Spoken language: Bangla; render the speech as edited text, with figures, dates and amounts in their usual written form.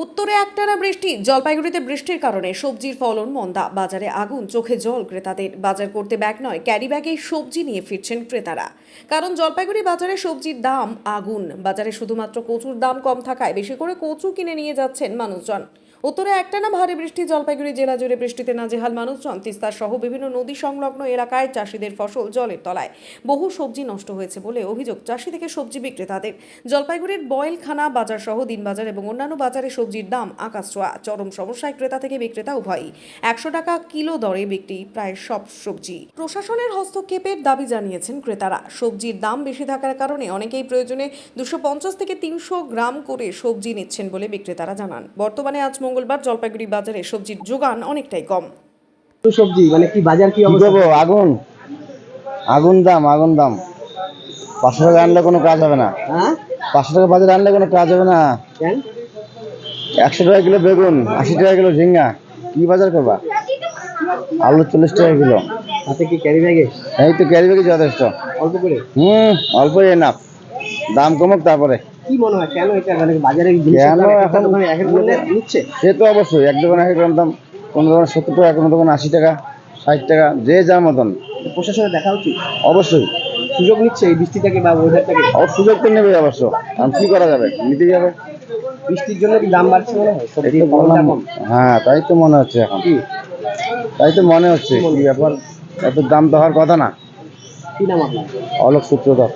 উত্তরে একটানা বৃষ্টি, জলপাইগুড়িতে বৃষ্টির কারণে সবজির ফলন মন্দা, বাজারে আগুন, চোখে জল ক্রেতাদের। বাজার করতে ব্যাগ নয়, ক্যারি ব্যাগে সবজি নিয়ে ফিরছেন ক্রেতারা। কারণ জলপাইগুড়ি বাজারে সবজির দাম আগুন। বাজারে শুধুমাত্র কচুর দাম কম থাকায় বেশি করে কচু কিনে নিয়ে যাচ্ছেন মানুষজন। উত্তরে একটানা ভারী বৃষ্টি, জলপাইগুড়ি জেলা জুড়ে বৃষ্টিতে নাজেহাল মানুষজন। তিস্তা সহ বিভিন্ন নদী সংলগ্ন এলাকায় চাষিদের ফসল জলের তলায়। বহু সবজি নষ্ট হয়েছে বলে অভিযোগ চাষি থেকে সবজি বিক্রেতাদের। জলপাইগুড়ির বয়েলখানা বাজার সহ দিনবাজার এবং অন্যান্য বাজারে সবজির দাম আকাশ ছোঁয়া। চরম সমস্যায় ক্রেতা থেকে বিক্রেতা উভয়ই। 100 টাকা কিলো দরে বিক্রি প্রায় সব সবজি। প্রশাসনের হস্তক্ষেপের দাবি জানিয়েছেন ক্রেতারা। সবজির দাম বেশি থাকার কারণে অনেকেই প্রয়োজনে 250 থেকে 300 গ্রাম করে সবজি নিচ্ছেন বলে বিক্রেতারা জানান। বর্তমানে আজ মঙ্গলবার জলপাইগুড়ি বাজারে সবজির যোগান অনেকটাই কম। সবজি মানে কি বাজার কি অবস্থা? আগুন আগুন দাম 500 টাকা আনলে কোনো কাজ হবে না। হ্যাঁ 500 টাকা বাজারে আনলে কোনো কাজ হবে না। কেন? 100 টাকা কিলো বেগুন, 80 টাকা কিলো ঝিঙ্গা, কি বাজার করবা? আলু 40 টাকা কিলো। হাতে কি ক্যারি ব্যাগে? এই তো ক্যারি ব্যাগে যথেষ্ট। অল্প করে? অল্পই এনাফ। দাম কমুক তারপরে। কি মনে হয় কেন এটা মানে বাজারে জিনিসের কেন দাম এখন দোকানে এক এক মূল্যে নিচ্ছে? সে তো অবশ্যই এক দোকানে এক এক দাম, কোনো দোকানে 70 টাকা, কোনো দোকানে 80 টাকা, 60 টাকা, যে যার মতন। প্রশাসনের দেখা উচিত। অবশ্যই সুযোগ নিচ্ছে এই বৃষ্টি থেকে বা ওয়েদার থেকে। সুযোগ তো নেবে অবশ্য, কারণ কি করা যাবে, নিতে যাবে। বৃষ্টির জন্য কি দাম বাড়ছে মনে হয়? এই সবজি তো ফলনটা বললাম, কম। হ্যাঁ তাই তো মনে হচ্ছে এখন। কি তাই তো মনে হচ্ছে, কি ব্যাপার, এত দাম তো হওয়ার কথা না। কি নাম আপনার? অলোক সূত্রধর।